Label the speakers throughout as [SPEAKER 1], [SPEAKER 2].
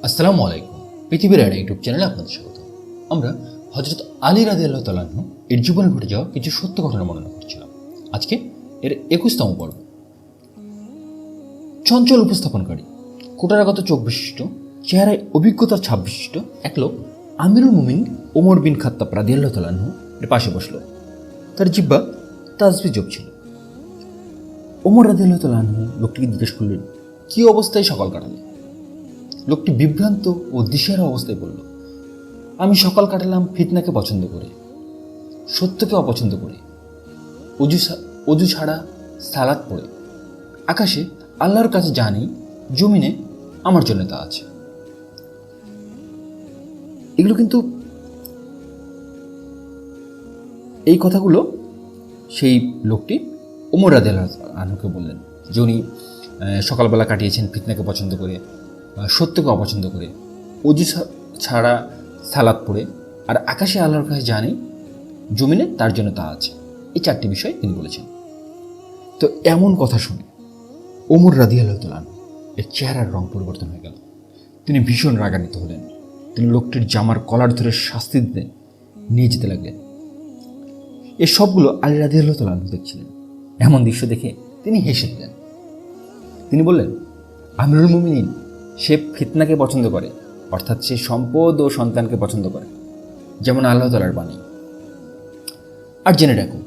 [SPEAKER 1] আসসালামু আলাইকুম। পৃথিবীর আইনা ইউটিউব চ্যানেলে আপনাদের স্বাগত। আমরা হযরত আলী রাদিয়াল্লাহু তাআলা আনহু এর জীবনে ঘটে যাওয়া কিছু সত্য ঘটনা বর্ণনা করছিলাম। আজকে এর 21তম পর্ব। চঞ্চল উপস্থাপনকারী, কোটারাগত চোখ বিশিষ্ট, চেহারায় অভিজ্ঞতার ছাপ বিশিষ্ট এক লোক আমিরুল মুমিনিন ওমর বিন খাত্তাব রাদিয়াল্লাহু তাআলা আনহু এর পাশে বসল। তার জিহ্বা তাসবিহ জপছিল। ওমর রাদিয়াল্লাহু তাআলা আনহু লোকটিকে জিজ্ঞেস করলেন, কি অবস্থায় সকাল কাটালে? লোকটি বিভ্রান্ত ও দিশেহারা অবস্থায় বলল, আমি সকাল কাটালাম ফিতনাকে পছন্দ করে, সত্যকে অপছন্দ করে, অজু ছাড়া সালাত পড়ে। আকাশে আল্লাহর কাছে যা নেই, জমিনে আমার জন্য তা আছে। এগুলো কিন্তু এই কথাগুলো সেই লোকটি ওমর রাদিয়াল্লাহু আনহুকে বললেন, যে উনি সকালবেলা কাটিয়েছেন ফিতনাকে পছন্দ করে, সত্যকে অপছন্দ করে, অজু ছাড়া সালাত পড়ে, আর আকাশে আল্লাহর কাছে জানি, জমিনে তার জন্য তা আছে। এই চারটি বিষয় তিনি বলেছেন। তো এমন কথা শুনে ওমর রাদিয়াল্লাহু তাআলা আনহু এর চেহারার রং পরিবর্তন হয়ে গেল। তিনি ভীষণ রাগান্বিত হলেন। তিনি লোকটির জামার কলার ধরে শাস্তি দিতে নিয়ে যেতে লাগলেন। এই সবগুলো আলী রাদিয়াল্লাহু তাআলা আনহু দেখছিলেন। এমন দৃশ্য দেখে তিনি হেসে দিলেন। তিনি বললেন, আমিরুল মুমিনিন সে ফিতনাকে পছন্দ করে, অর্থাৎ সে সম্পদ ও সন্তানকে পছন্দ করে, যেমন আল্লাহ তাআলার বাণী। আর জেনে রাখো,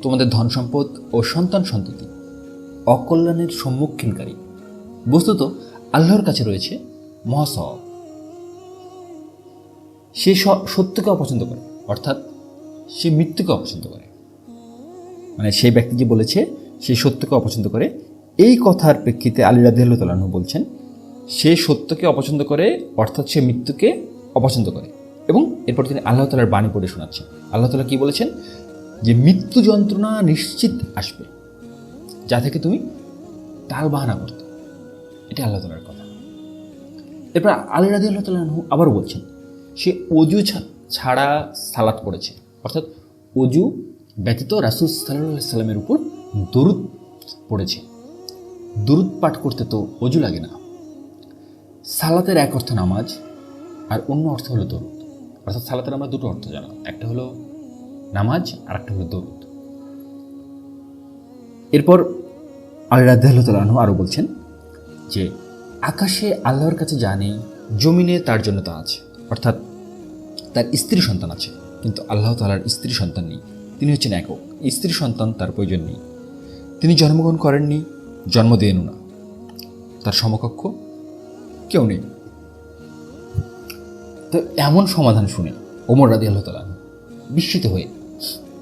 [SPEAKER 1] তোমাদের ধন সম্পদ ও সন্তান সন্ততি অকল্যাণের সম্মুখীনকারী। বস্তুত আল্লাহর কাছে রয়েছে মহাসওয়াব। সে সত্যকে অপছন্দ করে, অর্থাৎ সে মৃত্যুকে অপছন্দ করে। মানে সেই ব্যক্তি যে বলেছে সে সত্যকে অপছন্দ করে, এই কথার প্রেক্ষিতে আলী রাদিয়াল্লাহু তাআলা আনহু বলছেন সে সত্যকে অপছন্দ করে, অর্থাৎ সে মৃত্যুকে অপছন্দ করে। এবং এরপর তিনি আল্লাহ তাআলার বাণী পড়ে শোনাচ্ছেন। আল্লাহ তাআলা কি বলেছেন, যে মৃত্যু যন্ত্রণা নিশ্চিত আসবে, যা থেকে তুমি টাল বাহানা করতে। এটা আল্লাহ তাআলার কথা। এরপর আলী রাদিয়াল্লাহু তাআলা আনহু আবারও বলছেন, সে অজু ছাড়া সালাত পড়েছে, অর্থাৎ অজু ব্যতীত রাসূল সাল্লাল্লাহু আলাইহি সাল্লামের উপর দরুদ পড়েছে। দরুদ পাঠ করতে তো অজু লাগে না। সালাতের এক অর্থ নামাজ, আর অন্য অর্থ হলো দরুদ। অর্থাৎ সালাতের আমরা দুটো অর্থ জানা, একটা হলো নামাজ আর একটা হলো দরুদ। এরপর আলী রাদিয়াল্লাহু তাআলা আনহু আরও বলছেন যে আকাশে আল্লাহর কাছে যা নেই, জমিনে তার জন্য তা আছে। অর্থাৎ তার স্ত্রী সন্তান আছে, কিন্তু আল্লাহ তাআলার স্ত্রী সন্তান নেই। তিনি হচ্ছেন একক, স্ত্রী সন্তান তার প্রয়োজন নেই। তিনি জন্মগ্রহণ করেননি, জন্ম দেনও না, তার সমকক্ষ কেউ নেই। তো এমন সমাধান শুনে ওমর রাদিয়াল্লাহু তাআলা আনহু বিস্মিত হয়ে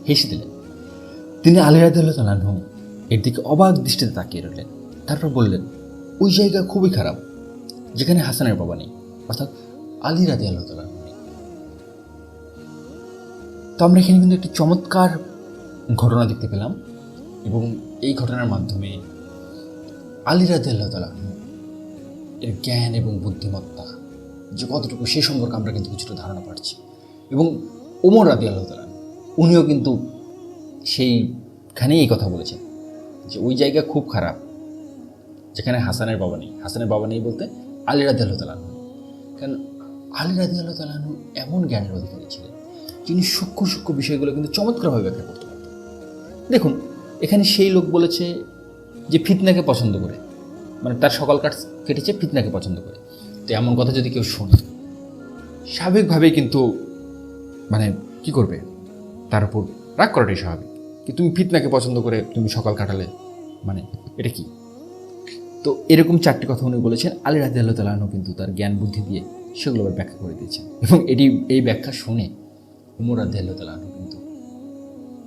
[SPEAKER 1] হেসে দিলেন। তিনি আলী রাদিয়াল্লাহু তাআলা আনহু এর দিকে অবাক দৃষ্টিতে তাকিয়ে রইলেন। তারপর বললেন, ওই জায়গা খুবই খারাপ, যেখানে হাসানের বাবা নেই, অর্থাৎ আলী রাদিয়াল্লাহু তাআলা আনহু নেই। তো আমরা এখানে কিন্তু একটি চমৎকার ঘটনা দেখতে পেলাম, এবং এই ঘটনার মাধ্যমে আলী রাদিয়াল্লাহু তাআলা আনহু এর জ্ঞান এবং বুদ্ধিমত্তা যে কতটুকু, সে সম্পর্কে আমরা কিন্তু কিছুটা ধারণা পাচ্ছি। এবং ওমর রাদিয়াল্লাহু তাআলা উনিও কিন্তু সেইখানেই এই কথা বলেছেন, যে ওই জায়গা খুব খারাপ, যেখানে হাসানের বাবা নেই। হাসানের বাবা নেই বলতে আলী রাদিয়াল্লাহু তাআলা আনহু। কারণ আলী রাদিয়াল্লাহু তাআলা আনহু এমন জ্ঞানের অধিকারী ছিলেন, যিনি সূক্ষ্ম সূক্ষ্ম বিষয়গুলো কিন্তু চমৎকারভাবে ব্যাখ্যা করতে পারতেন। দেখুন, এখানে সেই লোক বলেছে যে ফিতনাকে পছন্দ করে, মানে তার সকাল কেটেছে ফিতনাকে পছন্দ করে। তো এমন কথা যদি কেউ শোনে, স্বাভাবিকভাবেই কিন্তু মানে কি করবে, তার উপর রাগ করাটাই স্বাভাবিক। কি তুমি ফিতনাকে পছন্দ করে তুমি সকাল কাটালে, মানে এটা কি? তো এরকম চারটি কথা উনি বলেছেন। আলী রাদিয়াল্লাহু তাআলা আনহু কিন্তু তার জ্ঞান বুদ্ধি দিয়ে সেগুলো ব্যাখ্যা করে দিয়েছেন। এবং এই ব্যাখ্যা শুনে ওমর রাদিয়াল্লাহু তাআলা আনহু কিন্তু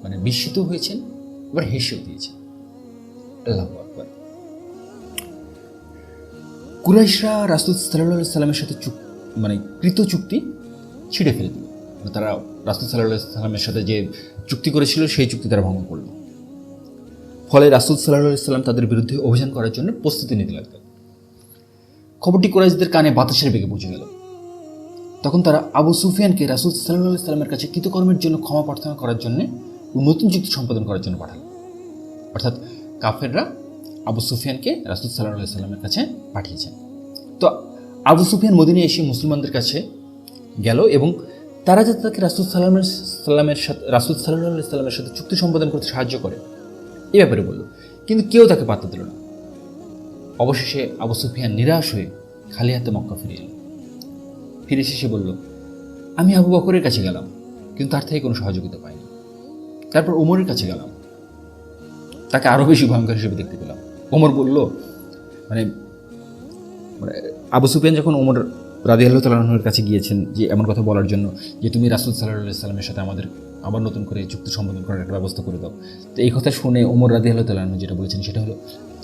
[SPEAKER 1] মানে বিস্মিত হয়েছেন, এবার হেসেও দিয়েছেন। আল্লাহু আকবার। কুরাইশরা রাসূল সাল্লাল্লাহু আলাইহি সাল্লামের সাথে কৃত চুক্তি ছিঁড়ে ফেলে দিল। তারা রাসূল সাল্লাল্লাহু আলাইহি সাল্লামের সাথে যে চুক্তি করেছিল সেই চুক্তি তারা ভঙ্গ করল। ফলে রাসূল সাল্লাল্লাহু আলাইহি সাল্লাম তাদের বিরুদ্ধে অভিযান করার জন্য প্রস্তুতি নিতে লাগলেন। খবরটি কুরাইশদের কানে বাতাসের বেগে পৌঁছে গেল। তখন তারা আবু সুফিয়ানকে রাসূল সাল্লাল্লাহু আলাইহি সাল্লামের কাছে কৃতকর্মের জন্য ক্ষমা প্রার্থনা করার জন্য ও নতুন চুক্তি সম্পাদন করার জন্য পাঠাল। অর্থাৎ কাফেররা আবু সুফিয়ানকে রাসূল সাল্লাল্লাহু আলাইহি সাল্লামের কাছে পাঠিয়েছেন। তো আবু সুফিয়ান মদিনায় এসে মুসলমানদের কাছে গেল এবং তারা যাতে তাকে রাসূল সাল্লাল্লাহু আলাইহি সাল্লামের সাথে চুক্তি সম্পাদন করতে সাহায্য করে এ ব্যাপারে বলল, কিন্তু কেউ তাকে পাত্তা দিল না। অবশেষে আবু সুফিয়ান নিরাশ হয়ে খালি হাতে মক্কা ফিরে এল। ফিরে এসে সে বলল, আমি আবু বকরের কাছে গেলাম, কিন্তু তার থেকে কোনো সহযোগিতা পাইনি। তারপর ওমরের কাছে গেলাম, তাকে আরও বেশি ভয়ঙ্কর হিসেবে দেখতে পেলাম। ওমর বলল, মানে মানে আবু সুফিয়ান যখন ওমর রাদিয়াল্লাহু তাআলা আনহুর কাছে গিয়েছেন যে এমন কথা বলার জন্য যে তুমি রাসূল সাল্লাল্লাহু আলাইহি সাল্লামের সাথে আমাদের আবার নতুন করে চুক্তি সম্পাদন করার একটা ব্যবস্থা করে দাও, তো এই কথা শুনে ওমর রাদিয়াল্লাহু তাআলা আনহু যেটা বলেছেন সেটা হলো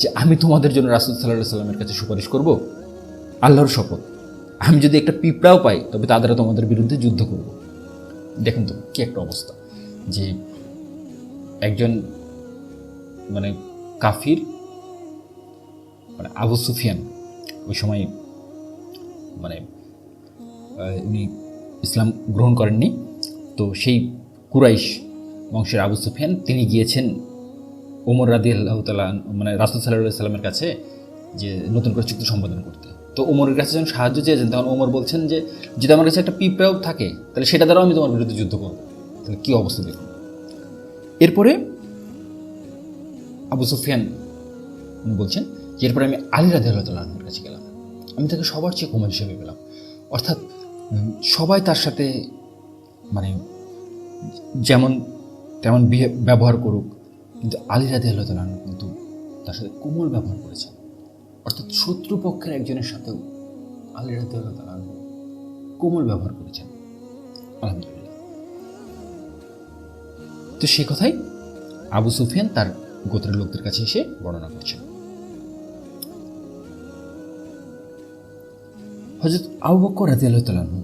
[SPEAKER 1] যে আমি তোমাদের জন্য রাসূল সাল্লাল্লাহু আলাইহি সাল্লামের কাছে সুপারিশ করব, আল্লাহর শপথ, আমি যদি একটা পিঁপড়াও পাই তবে তাদের তোমাদের বিরুদ্ধে যুদ্ধ করব। দেখুন তো কি একটা অবস্থা, যে একজন মানে কাফির মানে আবু সুফিয়ান ওই সময় মানে উনি ইসলাম গ্রহণ করেননি, তো সেই কুরাইশ বংশের আবু সুফিয়ান তিনি গিয়েছেন ওমর রাদিয়াল্লাহু তাআলা মানে রাসূল সাল্লাল্লাহু আলাইহি সাল্লামের কাছে যে নতুন করে চুক্তি সম্পাদন করতে। তো ওমরের কাছে যখন সাহায্য চেয়েছেন তখন ওমর বলছেন যে যদি আমার কাছে একটা পিঁপড়াও থাকে তাহলে সেটা দ্বারাও আমি তোমার বিরুদ্ধে যুদ্ধ করবো। তাহলে কী অবস্থা দেখুন। এরপরে আবু সুফিয়ান উনি বলছেন যে এরপরে আমি আলী রাদিয়াল্লাহু তাআলা আনহুর কাছে গেলাম, আমি তাকে সবার চেয়ে কোমল হিসেবে পেলাম, অর্থাৎ সবাই তার সাথে মানে যেমন তেমন ব্যবহার করুক, কিন্তু আলী রাদিয়াল্লাহু তাআলা আনহু কিন্তু তার সাথে কোমল ব্যবহার করেছেন, অর্থাৎ শত্রুপক্ষের একজনের সাথেও আলী রাদিয়াল্লাহু তাআলা আনহু কোমল ব্যবহার করেছেন। আলহামদুলিল্লাহ। তো সে কথাই আবু সুফিয়ান তার গোত্রের লোকদের কাছে এসে বর্ণনা করছেন। হযরত আবু বকর রাদিয়াল্লাহু তাআলা আনহু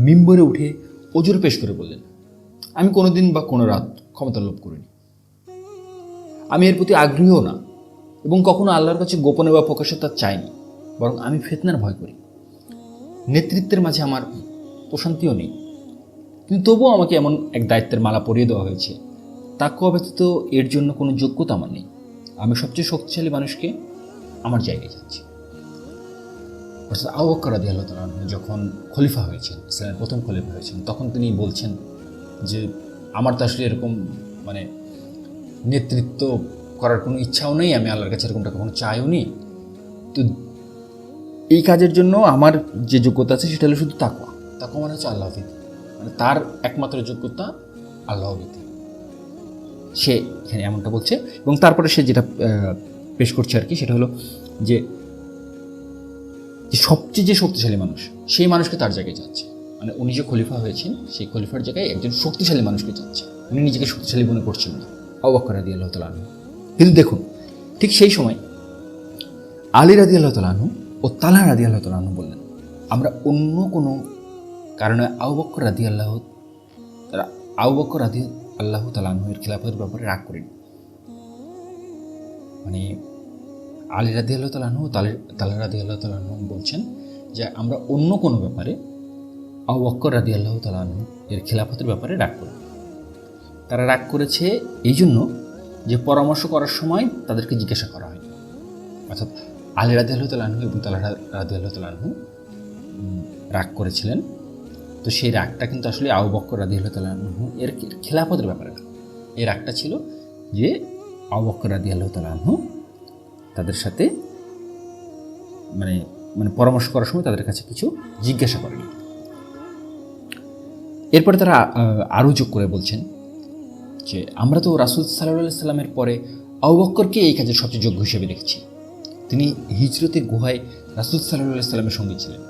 [SPEAKER 1] মিম্বরে উঠে ওজর পেশ করে বললেন, আমি কোনোদিন বা কোনো রাত ক্ষমতা লোভ করিনি, আমি এর প্রতি আগ্রহীও না এবং কখনো আল্লাহর কাছে গোপনে বা প্রকাশ্যে তা চাইনি, বরং আমি ফিতনার ভয় করি। নেতৃত্বের মাঝে আমার প্রশান্তিও নেই, কিন্তু তবুও আমাকে এমন এক দায়িত্বের মালা পরিয়ে দেওয়া হয়েছে, তাকওয়া ব্যতীত এর জন্য কোনো যোগ্যতা আমার নেই। আমি সবচেয়ে শক্তিশালী মানুষকে আমার জায়গায় যাচ্ছি। অর্থাৎ আবু বকর রাদিয়াল্লাহু তাআলা আনহু যখন খলিফা হয়েছেন, ইসলামের প্রথম খলিফা হয়েছেন, তখন তিনি বলছেন যে আমার তো আসলে এরকম মানে নেতৃত্ব করার কোনো ইচ্ছাও নেই, আমি আল্লাহর কাছে এরকমটা কখনো চাইও নি, তো এই কাজের জন্য আমার যে যোগ্যতা আছে সেটা হলো শুধু তাকওয়া। তাকওয়া মানে হচ্ছে আল্লাহ ভীতি, মানে তার একমাত্র যোগ্যতা আল্লাহ ভীতি। সে এখানে এমনটা বলছে এবং তারপরে সে যেটা পেশ করছে আর কি সেটা হলো যে সবচেয়ে যে শক্তিশালী মানুষ সেই মানুষকে তার জায়গায় যাচ্ছে, মানে উনি যে খলিফা হয়েছেন সেই খলিফার জায়গায় একজন শক্তিশালী মানুষকে যাচ্ছে, উনি নিজেকে শক্তিশালী মনে করছেন না, আবু বকর রাদিয়াল্লাহু তাআলা আনহু। কিন্তু দেখুন ঠিক সেই সময় আলী রাদিয়াল্লাহু তাআলা আনহু ও তালহা রাদিয়াল্লাহু তাআলা আনহু বললেন, আমরা অন্য কোনো কারণে আবু বকর রাদিয়াল্লাহু তাআলা আনহু এর খিলাফতের ব্যাপারে রাগ করিনি। মানে আলী রাদিয়াল্লাহু তাআলা আনহু তালহা রাদিয়াল্লাহু তাআলা আনহু বলছেন যে আমরা অন্য কোনো ব্যাপারে আবু বকর রাদিয়াল্লাহু তাআলা আনহু এর খিলাফতের ব্যাপারে রাগ করি। তারা রাগ করেছে এই জন্য যে পরামর্শ করার সময় তাদেরকে জিজ্ঞাসা করা হয়নি, অর্থাৎ আলী রাদিয়াল্লাহু তাআলা আনহু এবং তালহা রাদিয়াল্লাহু তাআলা আনহু রাগ করেছিলেন, তো সেই রাগটা কিন্তু আসলে আবু বকর রাদিয়াল্লাহু তাআলা আনহু এর খিলাফতের ব্যাপারে না, এই রাগটা ছিল যে আবু বকর রাদিয়াল্লাহু তাআলা আনহু তাদের সাথে মানে মানে পরামর্শ করার সময় তাদের কাছে কিছু জিজ্ঞাসা করেনি। এরপরে তারা আরও যোগ করে বলছেন যে আমরা তো রাসূল সাল্লাল্লাহু আলাইহি সাল্লামের পরে আবু বকরকে এই কাজের সবচেয়ে যোগ্য হিসেবে দেখছি। তিনি হিজরতের গুহায় রাসূল সাল্লাল্লাহু আলাইহি সাল্লামের সঙ্গী ছিলেন।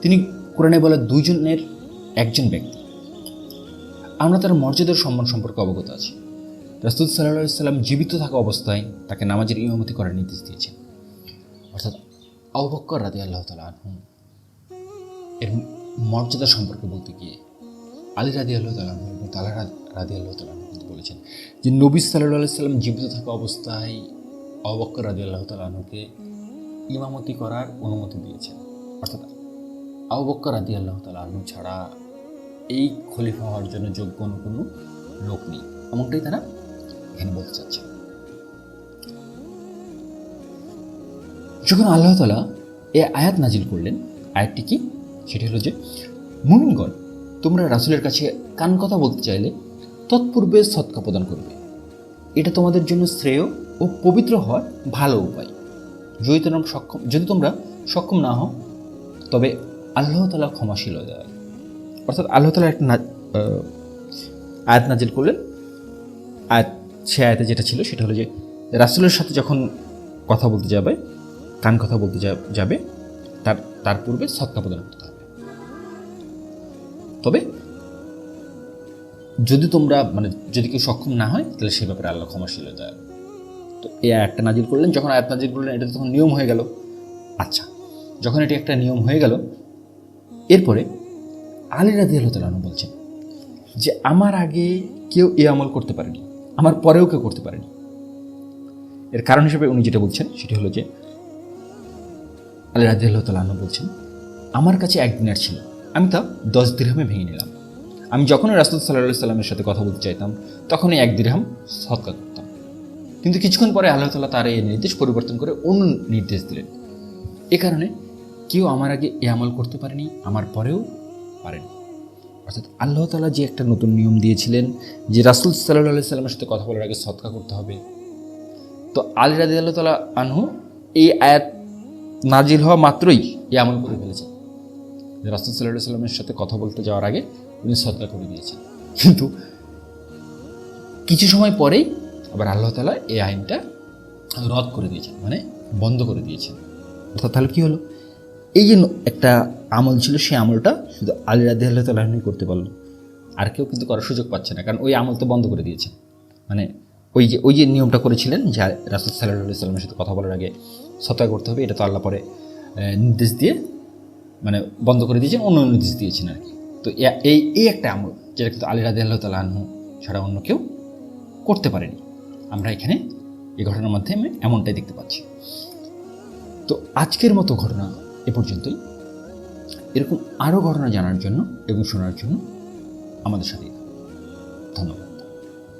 [SPEAKER 1] তিনি কোরআনে বলা দুইজনের একজন ব্যক্তি। আমরা তার মর্যাদার সম্মান সম্পর্কে অবগত আছি। রাসূল সাল্লাল্লাহু আলাইহি সাল্লাম জীবিত থাকা অবস্থায় তাকে নামাজের ইমামতি করার নির্দেশ দিয়েছেন। অর্থাৎ আবু বকর রাদিয়াল্লাহু তাআলা আনহু এর মর্যাদা সম্পর্কে বলতে গিয়ে আলী রাদিয়াল্লাহু তাআলা আনহু এবং তালহা রাদিয়াল্লাহু তাআলা আনহু বলেছেন যে নবী সাল্লাল্লাহু আলাইহি সাল্লাম জীবিত থাকা অবস্থায় আবু বকর রাদিয়াল্লাহু তাআলা আনহুকে ইমামতি করার অনুমতি দিয়েছেন। অর্থাৎ আবু বকর রাদিয়াল্লাহু তাআলা আনহু ছাড়া এই খলিফা হওয়ার জন্য যোগ্য কোনো লোক নেই, এমনটাই তারা এখানে বলতে চাচ্ছে। যখন আল্লাহ তাআলা এ আয়াত নাজিল করলেন। আয়াতটি কি? সেটি হলো যে, মুমিনগণ, তোমরা রাসূলের কাছে কান কথা বলতে চাইলে তৎপূর্বে সদকা প্রদান করবে। এটা তোমাদের জন্য শ্রেয় ও পবিত্র হওয়ার ভালো উপায়। যদি তোমরা সক্ষম না হও তবে আল্লাহ তাআলা ক্ষমাশীল ও দয়ালু। অর্থাৎ আল্লাহ তাআলা একটা আয়াত নাজিল করলেন। সে আয়াতে যেটা ছিল সেটা হলো যে, রাসূলের সাথে যখন কথা বলতে যাবে, কান কথা বলতে যাবে, তার পূর্বে সদকা প্রদান করতে হবে। তবে যদি কেউ সক্ষম না হয় তাহলে সে ব্যাপারে আল্লাহ ক্ষমাশীল ও দয়ালু। তো এই আয়াতটা নাজিল করলেন। যখন আয়াত নাজিল করলেন, এটা তখন নিয়ম হয়ে গেল। আচ্ছা, যখন এটি একটা নিয়ম হয়ে গেল, এরপরে আলী রাদিয়াল্লাহু তাআলা আনহু বলছেন যে, আমার আগে কেউ এই আমল করতে পারেনি, আমার পরেও কেউ করতে পারেনি। এর কারণ হিসেবে উনি যেটা বলছেন সেটি হলো যে, আলী রাদিয়াল্লাহু তাআলা আনহু বলছেন, আমার কাছে 1 দিনার ছিল, আমি তা 10 দিরহামে ভেঙে নিলাম। আমি যখনই রাসূল সাল্লাল্লাহু আলাইহি সাল্লামের সাথে কথা বলতে চাইতাম তখনই 1 দিরহাম সদকা করতাম। কিন্তু কিছুক্ষণ পরে আল্লাহ তাআলা তার এই নির্দেশ পরিবর্তন করে অন্য নির্দেশ দিলেন। এ কারণে কেউ আমার আগে এ আমল করতে পারেনি, আমার পরেও পারেনি। অর্থাৎ আল্লাহ তাআলা যে একটা নতুন নিয়ম দিয়েছিলেন যে রাসূল সাল্লাল্লাহু আলাইহি সাল্লামের সাথে কথা বলার আগে সদকা করতে হবে, তো আলী রাদিয়াল্লাহু তাআলা আনহু এই আয়াত নাজিল হওয়া মাত্রই এই আমল করে ফেলেছেন। রাসূল সাল্লাল্লাহু আলাইহি সাল্লামের সাথে কথা বলতে যাওয়ার আগে উনি সদকা করে দিয়েছেন। কিন্তু কিছু সময় পরেই আবার আল্লাহ তাআলা এই আইনটা রদ করে দিয়েছেন, মানে বন্ধ করে দিয়েছেন। অর্থাৎ তাহলে কী হলো? এই যে একটা আমল ছিল, সেই আমলটা শুধু আলী রাদিয়াল্লাহু তাআলা আনহুই করতে পারল, আর কেউ কিন্তু করার সুযোগ পাচ্ছে না, কারণ ওই আমল তো বন্ধ করে দিয়েছেন। মানে ওই যে নিয়মটা করেছিলেন যে রাসূল সাল্লাল্লাহু আলাইহি সাল্লামের সাথে কথা বলার আগে সদকা করতে হবে, এটা তো আল্লাহ পরে নির্দেশ দিয়ে বন্ধ করে দিয়েছেন, অন্য নির্দেশ দিয়েছেন আর কি। তো এই একটা আমল যেটা কিন্তু আলী রাদিয়াল্লাহু তাআলা আনহু ছাড়া অন্য কেউ করতে পারেনি। আমরা এখানে এই ঘটনার মাধ্যমে এমনটাই দেখতে পাচ্ছি। তো আজকের মতো ঘটনা এ পর্যন্তই। এরকম আরও ঘটনা জানার জন্য এবং শোনার জন্য আমাদের সাথে ধন্যবাদ।